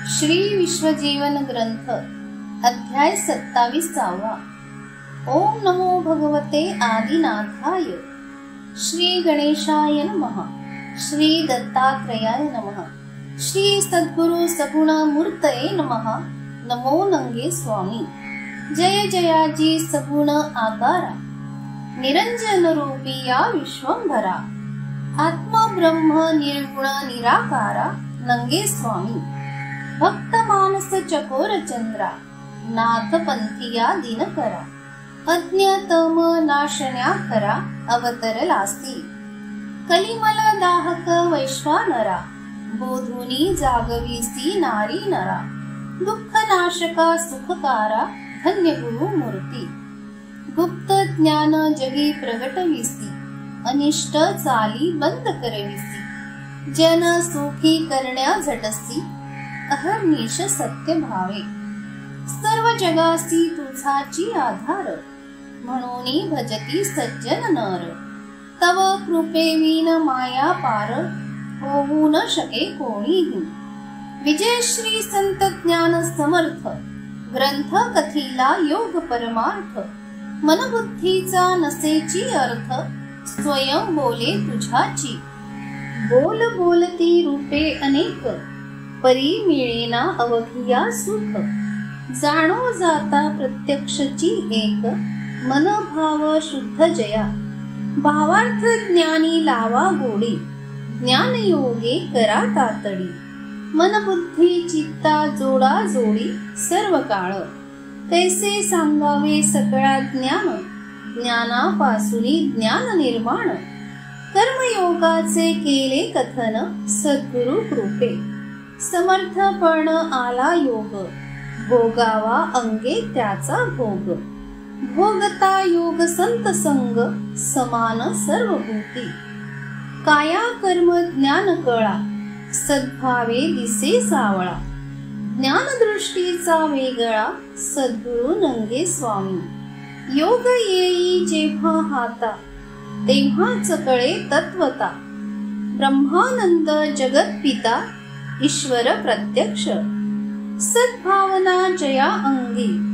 श्री विश्वजीवन ग्रंथ अध्याय 27. ओम नमो भगवते आदिनाथाय. श्री गणेशाय नमः. श्री दत्तात्रेयाय नमः. श्री सद्गुरु सगुण मूर्तये नमः. नमो नंगे स्वामी. जय जयाजी सगुण आकारा, निरंजन रूपी या विश्वंभरा. आत्मा ब्रह्म निर्गुण निराकारा, नंगे स्वामी. भक्त मानस चकोर चंद्रा, नाथ पंथिया दिनकरा. अज्ञातम नाशन्या खरा, अवतरलासी. कलिमल दाहक वैश्वानरा, बोधुनी जागवीसी नारी नरा. दुःख नाशका सुखकारा, धन्य गुरु मूर्ती. गुप्त ज्ञान जगी प्रगटविसी, अनिष्ट चाली बंद करविसी. जन सुखी करण्या झटसी, अहर्निश सत्य भावे. सर्व जगासी तुझाची आधार, म्हणूनी भजती सज्जन नर. तव कृपेविन माया पार, होऊ न शके कोणीही. विजय श्री संत ज्ञान समर्थ, ग्रंथ कथिला योग परमार्थ. मनबुद्धीचा नसेची अर्थ, स्वयं बोले तुझाची. बोल बोलती रूपे अनेक, परी मिळेना अवघिया सुख. जाणो जाता प्रत्यक्षची एक, मन भाव शुद्ध जया. भावार्थ ज्ञानी लावा गोडी, ज्ञान योगे करा तातडी. मन बुद्धी चित्ता जोडा जोडी, सर्व काळ. कैसे सांगावे सकळा ज्ञान, ज्ञानापासूनी ज्ञान निर्माण. कर्मयोगाचे केले कथन, सद्गुरु कृपे. समर्थपण आला योग, भोगावा अंगे त्याचा भोग. भोगता योग संत संग, समान सर्व भूती. काया कर्म ज्ञान कळा, सद्भावे दिसे सावळा. ज्ञानदृष्टीचा वेगळा, सद्गुरु नंगे स्वामी. योग येई जेव्हा हाता, तेव्हाच कळे तत्वता. ब्रह्मानंद जगत पिता, ईश्वर प्रत्यक्ष. सद्भावना जया अंगी,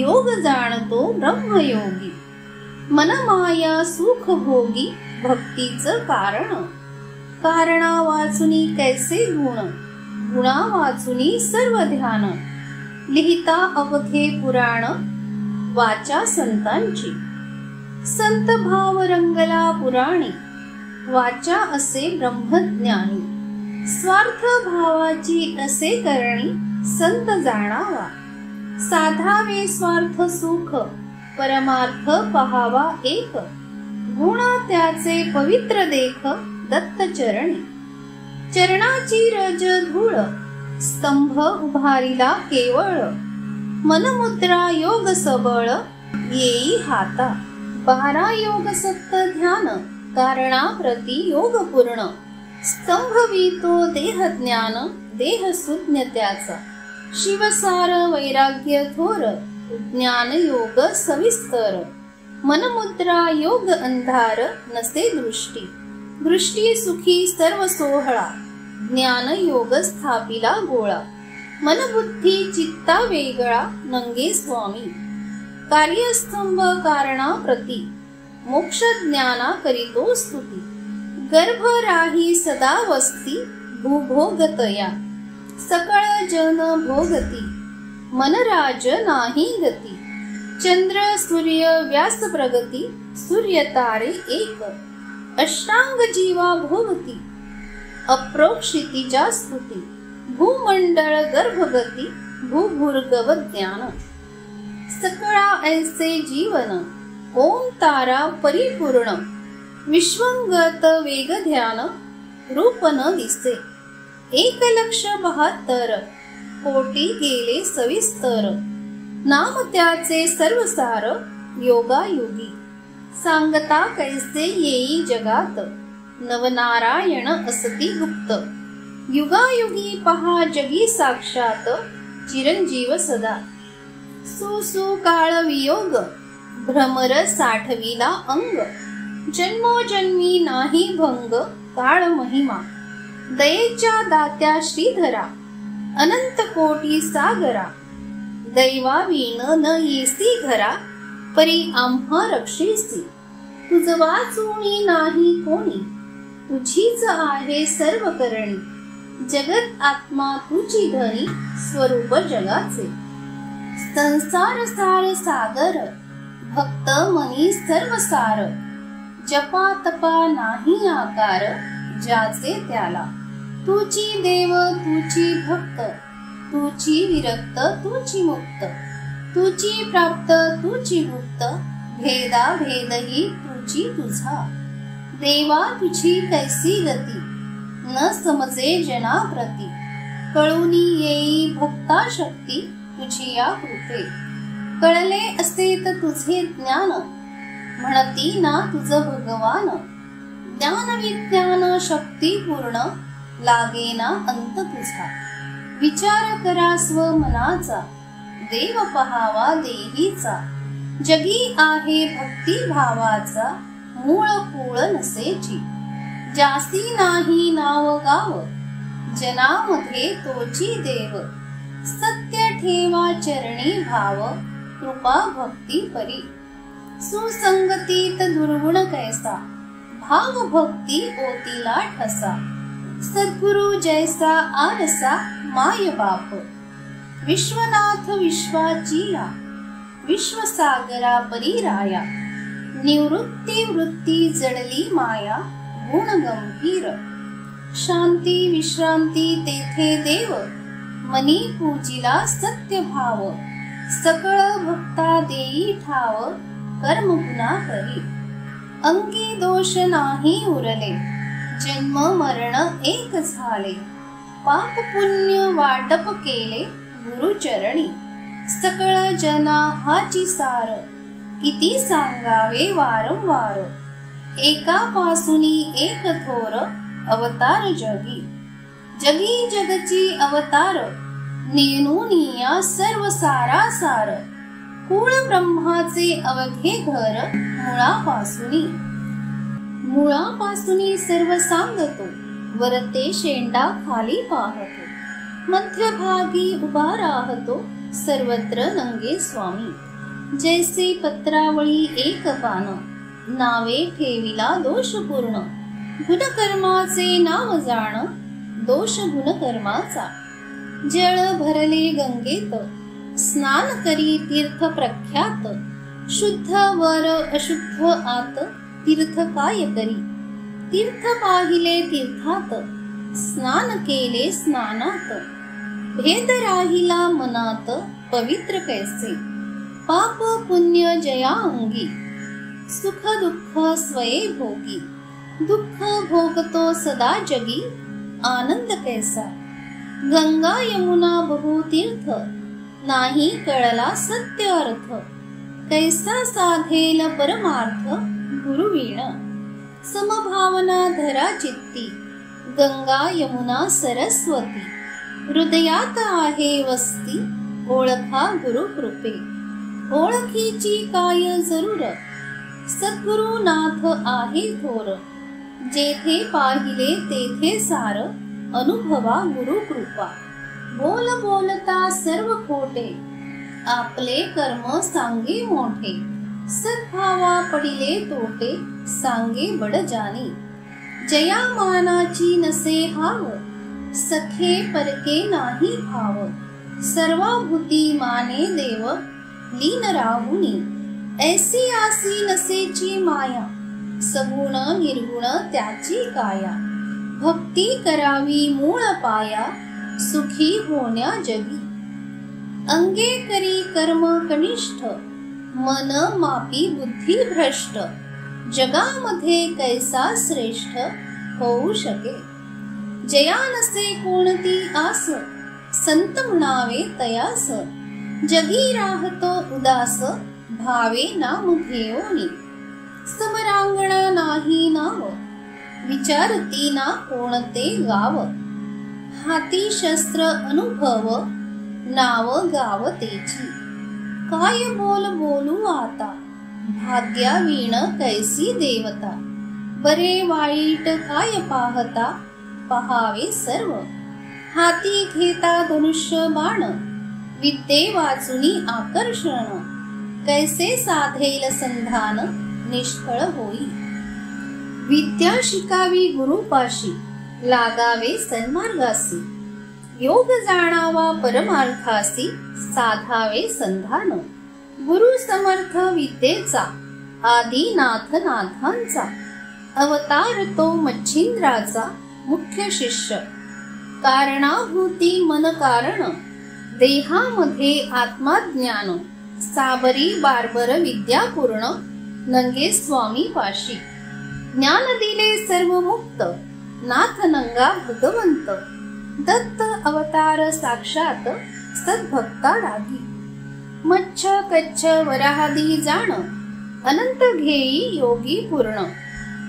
योग जाणतो ब्रह्मयोगी. मनमाया सुख भोगी, भक्तीच कारण. कारणा वाचुनी कैसे गुण, गुणा वाचुनी सर्व ध्यान. लिहिता अवघे पुराण, वाचा संतांची. संत भाव रंगला पुराणी, वाचा असे ब्रह्मज्ञानी. स्वार्थ भावाची असे करणी, संत जाणावा. साधावे स्वार्थ सुख, परमार्थ पहावा एक. गुण त्याचे पवित्र देख, दत्त चरणी. चरणाची रज धूळ, स्तंभ उभारिला केवळ. मनमुद्रा योग सबळ, येई हाता. 12 योग सत्त ध्यान, कारणा प्रति योग पूर्ण. स्तंभवितो देह ज्ञान, देह सुज्ञ त्याचा. शिवसार वैराग्य थोर, ज्ञान योग सविस्तर. मनमुद्रा योग अंधार, नसे दृष्टी. दृष्टी सुखी सर्व सोहळा, ज्ञान योग स्थापिला गोळा. मनबुद्धी चित्ता वेगळा, नंगे स्वामी. कार्यस्तंभ कारणा प्रती, मोक्ष ज्ञाना करीतो स्तुती. गर्भ राही सदा वस्ती, भूभोगतया. सकळ जन भोगती, मनराज नाही गती. चंद्र सूर्य व्यास प्रगती, सूर्य तारे एक. अष्टांग जीवा भोगती, अप्रोक्षितीच्या स्तुती. भूमंडळ गर्भगती, भूभुर्गव ज्ञान. सकळा ऐसे जीवन, ओम तारा परिपूर्ण. विश्वंगत वेग ध्यान, रूप न दिसे. 1,72,00,000 कोटी गेले सविस्तर. नाम त्याचे सर्वसार, योगायोगी. सांगता कैसे येई जगात, नवनारायण असती गुप्त. युगायुगी पहा जगी साक्षात, चिरंजीव सदा. सुसु काळ वियोग, भ्रमर साठविला अंग. जन्मोजन्मी नाही भंग, काळ महिमा. दयेच्या दात्या श्रीधरा, अनंत कोटी सागरा, दैवावीण न येसी घरा, परी आम्हा रक्षेसी. तुझ वाचुनी नाही कोणी, तुझीच आहे सर्व करणी. जगत आत्मा तुझी धनी, स्वरूप जगाचे. संसार सार सागर, भक्त मनी सर्व सार. जपा तपा नाही आकार, ज्याचे त्याला. तुझी देव तुझी भक्त, तुझी विरक्त तुझी मुक्त. तुझी प्राप्त तुझी मुक्त, भेदा भेदही तुझी तुझा. देवा तुझी कैसी गती, न समजे जना प्रती. कळूनी येई भक्ता शक्ती, तुझी या कृपे. कळले असे तर तुझे ज्ञान, म्हणती ना तुझ भगवान. ज्ञान विज्ञान शक्ती पूर्ण, लागेना अंत तुझा. विचार करा स्व मनाचा, देव पहावा देहीचा. जगी आहे भक्ती भावाचा, मूळ कुळ नसेची. जासी नाही नाव गाव, जनामध्ये तोची देव. सत्य ठेवा चरणी भाव, कृपा भक्ती परी. सुसंगतीत दुर्गुण कैसा, भाव भक्ती ओतीला ठसा. सद्गुरु जैसा आरसा, माय बाप. विश्वनाथ विश्वाचीला, विश्वसागरा परी राया. निवृत्ती वृत्ती जडली माया, गुण गंभीर. शांती विश्रांती तेथे देव, मनी पूजिला सत्य भाव. सकळ भक्ता देई ठाव, कर्म गुना करी. अंगी दोष नाही उरले, जन्म मरण एक झाले. पाप पुण्य वाटप केले, गुरुचरणी. सकळ जना हाची सार, किती सांगावे वारंवार. एकापासूनी एक थोर, अवतार जगी. जगी जगची अवतार, नेनुनिया सर्व सारासार. कुळ ब्रह्माचे अवघे घर, मुळापासूनी. मुळापासूनी सर्व सांगतो, वरते शेंडा खाली पाहतो. मध्यभागी उभा राहतो, सर्वत्र नंगे स्वामी. जैसे पत्रावळी एक पान, नावे ठेविला दोषपूर्ण. गुणकर्माचे नाव जाण, दोष गुणकर्माचा. जळ भरले गंगेत, स्नान करी तीर्थ प्रख्यात. शुद्ध वर अशुद्ध आत, तीर्थ काय करी. तीर्थ पाहिले तीर्थात, स्नान केले स्नानात. भेद राहिला मनात, पवित्र कैसे. पाप पुण्य जया अंगी, सुख दुःख स्वये भोगी. दुःख भोगतो सदा जगी, आनंद कैसा. गंगा यमुना बहुतीर्थ, नाही कळला सत्य अर्थ. कैसा साधेल परमार्थ, गुरुवीण. समभावना धरा चित्ती, गंगा यमुना सरस्वती. हृदयात आहे वस्ती, ओळखा गुरु कृपे. ओळखीची काय जरूर, सद्गुरुनाथ आहे थोर. जेथे पाहिले तेथे सार, अनुभवा गुरु कृपा. बोल बोलता सर्व खोटे, आपले कर्म सांगे मोठे. सद्भावा पडिले तोटे, सांगे बडजानी. जया मानाची नसे हाव, सखे परके नाही भाव. सर्वाभूती माने देव, लीन राहुनी. ऐसी आसी नसेची माया, सगुण निर्गुण त्याची काया. भक्ती करावी मूळ पाया, सुखी होण्या जगी. अंगे करी कर्म कनिष्ठ, मन मापी बुद्धी भ्रष्ट. जगामध्ये कैसा श्रेष्ठ, होऊ शके. जया नसे कोणती आस, संत म्हणावे तयास. जगी राहतो उदास, भावे नाम घेऊनी. समरांगणा नाही नाव, विचारती ना कोणते गाव. हाती शस्त्र अनुभव, नाव गाव तेची. काय बोल बोलू आता, भाग्यावीण कैसी देवता. बरे वाईट काय पाहता, पहावे सर्व. हाती घेता धनुष्य बाण, विद्ये वाचुनी आकर्षण, कैसे साधेल संधान, निष्फळ होई. विद्या शिकावी गुरुपाशी, लागावे सन्मार्गासी, योग जाणावा परमार्थासी, साधावे संधान. गुरु समर्थ विद्येचा, आदिनाथ नाथांचा, अवतार तो मच्छिंद्राचा, मुख्य शिष्य. कारणाभूती मन कारण, देहामध्ये आत्माज्ञान, साबरी बारबर विद्यापूर्ण, नंगे स्वामी पाशी. ज्ञान दिले सर्व मुक्त, नाथ नंगा भगवंत, दत्त अवतार साक्षात, सद्भक्ता रागी. मच्छ कच्छ वराहादी जाण, अनंत घेई योगी पूर्ण,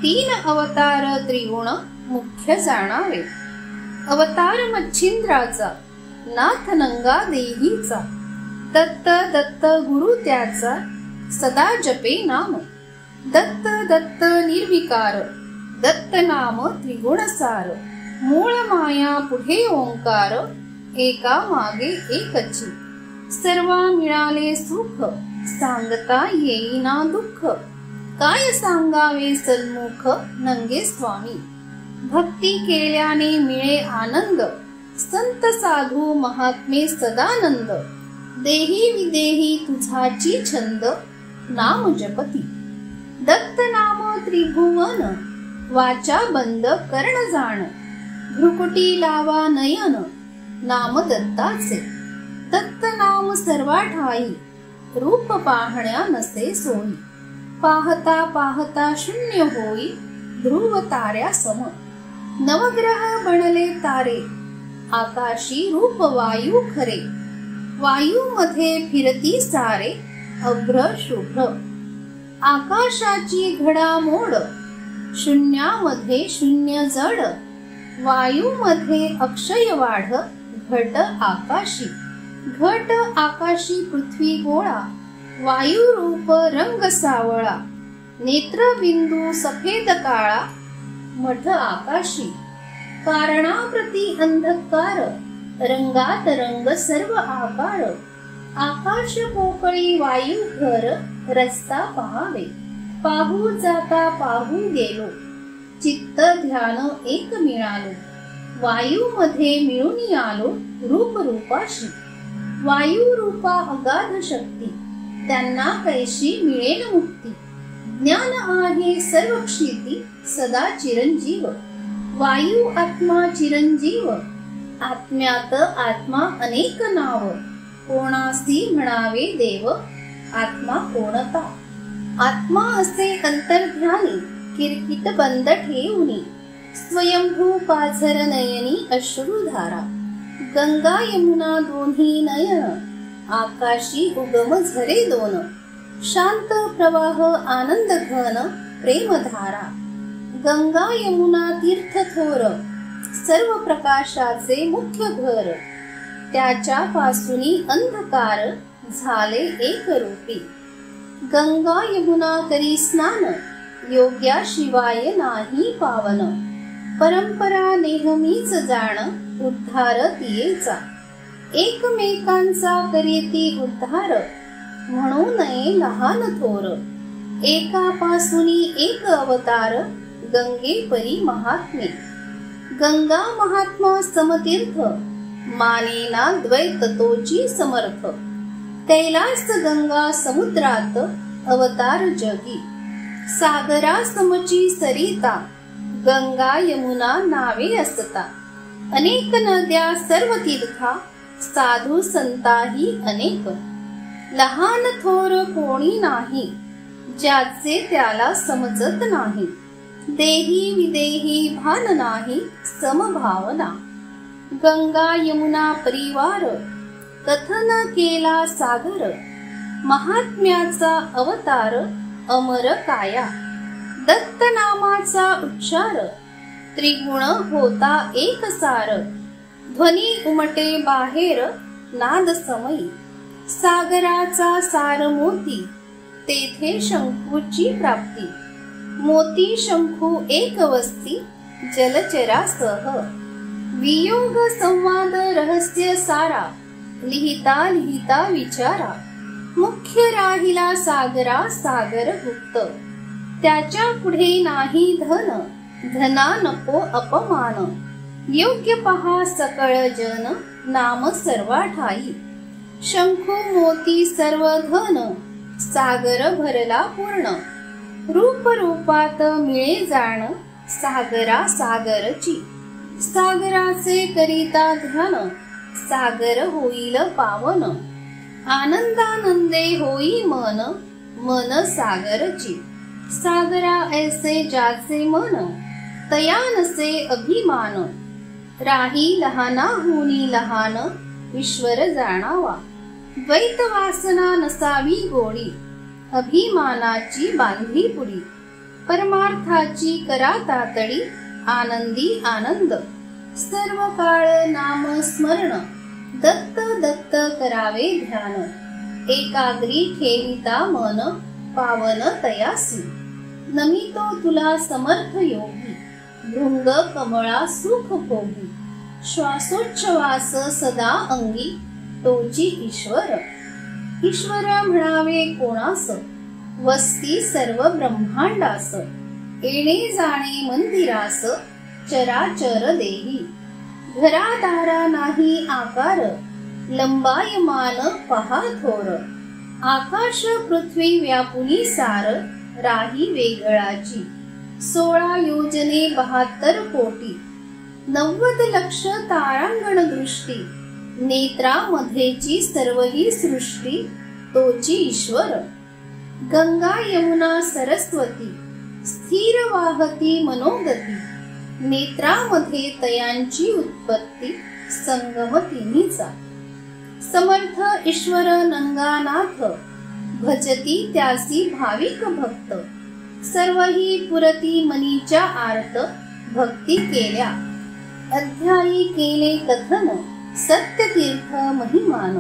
तीन अवतार त्रिगुण, मुख्य जाणावे. अवतार मच्छिंद्राचा, नाथ नंगा देहीचा, दत्त दत्त गुरु त्याचा, सदा जपे नाम. दत्त दत्त निर्विकार, दत्त नाम त्रिगुणसार, मूळ माया पुढे ओंकार, एका मागे एकची. सर्वा मिळाले सुख, सांगता येईना दुःख, काय सांगावे सन्मुख, नंगे स्वामी. भक्ती केल्याने मिळे आनंद, संत साधू महात्मे सदानंद, देही विदेही तुझाची छंद, नाम जपती. दत्त नाम त्रिभुवन, वाचा बंद कर्ण जाण, भ्रुकुटी लावा नयन, नाम दत्ताचे. दत्त नाम सर्वा ठाई, रूप पाहण्या नसे सोयी, पाहता पाहता शून्य होई, ध्रुव ताऱ्या सम. नवग्रह बनले तारे, आकाशी रूप वायू खरे, वायू मध्ये फिरती सारे, अभ्र शुभ्र. आकाशाची घडामोड, शून्यामध्ये शून्य जड, वायू मध्ये अक्षय वाढ, घट आकाशी. घट आकाशी पृथ्वी गोळा, वायू रूप रंग सावळा, नेत्रबिंदू सफेद काळा, मठ आकाशी. कारणाप्रती अंधकार, रंगात रंग सर्व आकार, आकाश पोकळी वायू घर, रस्ता पहावे. पाहू जाता पाहू गेलो, चित्त ध्यान एक मिळालो, वायू मध्ये मिळून आलो, रूप रूपाशी. वायू रूपा अगाध शक्ती, त्यांना कैशी मिळेल मुक्ती. ज्ञान आहे सर्व क्षिती, सदा चिरंजीव. वायू आत्मा चिरंजीव, आत्म्यात आत्मा अनेक नाव, कोणासी म्हणावे देव, आत्मा कोणता. आत्मा असे अंतर्ध्यानी, किरकिट बंद ठेवणी, स्वयंभू पाझर नयनी अश्रुधारा. गंगा यमुना दोन्ही नयन, आकाशी उगम झरे दोन, शांत प्रवाह आनंद घन, प्रेमधारा. गंगा यमुना तीर्थ थोर, सर्व प्रकाशाचे मुख्य घर, त्याच्या पासूनी अंधकार, झाले एक रूपी. गंगा यमुना करी स्नान, योग्या शिवाय नाही पावन, परंपरा नेहमीच जाण, उद्धार तियेचा. एकमेकांचा करीती उद्धार, म्हणू नये लहान थोर, एकापासूनी एक अवतार, गंगे परी महात्मे. गंगा महात्मा समतीर्थ, मानेना द्वैत तोची समर्थ, कैलास गंगा समुद्रात, अवतार जगी. सागरा समची सरिता, गंगा यमुना नावे असता, अनेक नद्या सर्व तीर्था, साधू संताही अनेक. लहान थोर कोणी नाही, ज्याचे त्याला समजत नाही, देही विदेही भान नाही, समभावना. गंगा यमुना परिवार, कथन केला सागर, महात्म्याचा अवतार, अमर काया. दत्त नामाचा उच्चार, त्रिगुण होता एक सार, ध्वनी उमटे बाहेर, नाद समयी. सागराचा सार मोती, तेथे शंखूची प्राप्ती, मोती शंखू एक वस्ती, जलचरासह. वियोग संवाद रहस्य सारा, लिहिता लिहिता विचारा. मुख्य राहिला सागरा सागर गुप्त, त्याच्या पुढे नाही धन, धना नको अपमान. योग्य पहा सकळ जन, नाम सर्वा ठाई. शंखू मोती सर्व धन, सागर भरला पूर्ण. रूप रूपात मिळे जाण, सागरा सागरची. सागराचे करिता ध्यान, सागर होईल पावन. आनंदानंदे होई मन, मन सागरची. सागरा ऐसे ज्याचे मन, तया नसे अभिमान. राही लहानाहुनी लहान, ईश्वर जाणावा. द्वैत वासना नसावी गोडी, अभिमानाची बांधली पुडी. परमार्थाची करा तातडी, आनंदी आनंद. सर्व काळ नाम स्मरण, दत्त दत्त करावे ध्यान. एकाग्री ठेविता मन, पावन तयासी. नमितो तुला समर्थ योगी, भृंग कमळा सुख भोगी. श्वासोच्छवास सदा अंगी, तोची ईश्वर. ईश्वर म्हणावे कोणास, वस्ती सर्व ब्रह्मांडास. येणे जाणे मंदिरास, चराचर देही. घरादारा नाही आकार, लंबायमान पहा थोर. आकाश पृथ्वी व्यापुनी सार, राही वेगळाची. 16 योजने 72 कोटी, 90 लक्ष तारांगण दृष्टी. नेत्रामध्येची सर्व ही सृष्टी, तोची ईश्वर. गंगा यमुना सरस्वती, स्थिर वाहती मनोगती. नेत्रामध्ये तयांची उत्पत्ती, संगम तिन्हीचा. समर्थ ईश्वर नंगानाथ, भजती त्यासी भाविक भक्त. सर्वही पुरती मनीच्या आर्त, भक्ती केल्या. अध्यायी केले कथन, सत्यतीर्थ महिमान.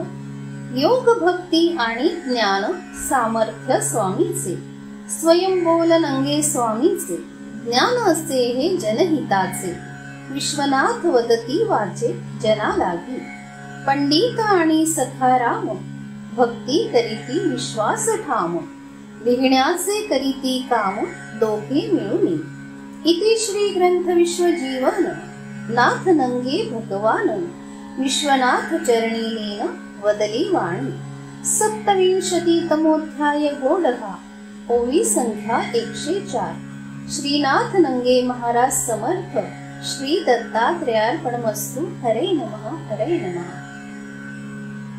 योग भक्ती आणि ज्ञान, सामर्थ्य स्वामीचे. स्वयं बोल नंगे स्वामीचे, ज्ञान असे हे जनहिताचे. विश्वनाथ वदती वाचे जना लागी. पंडित आणि सखाराम, भक्ती करीती विश्वास ठाम. लिहिण्याचे करीती काम, दोघे मिळून. इति श्री ग्रंथ विश्वजीवन, नाथ नंगे भगवान. विश्वनाथ चरणी लीन, वदली वाणी. 27तमोध्याय गोडगा, ओवी संख्या 104. श्रीनाथ नंगे महाराज समर्थ. श्री दत्तात्रेयार्पणमस्तु. हरे नमः हरे नमः.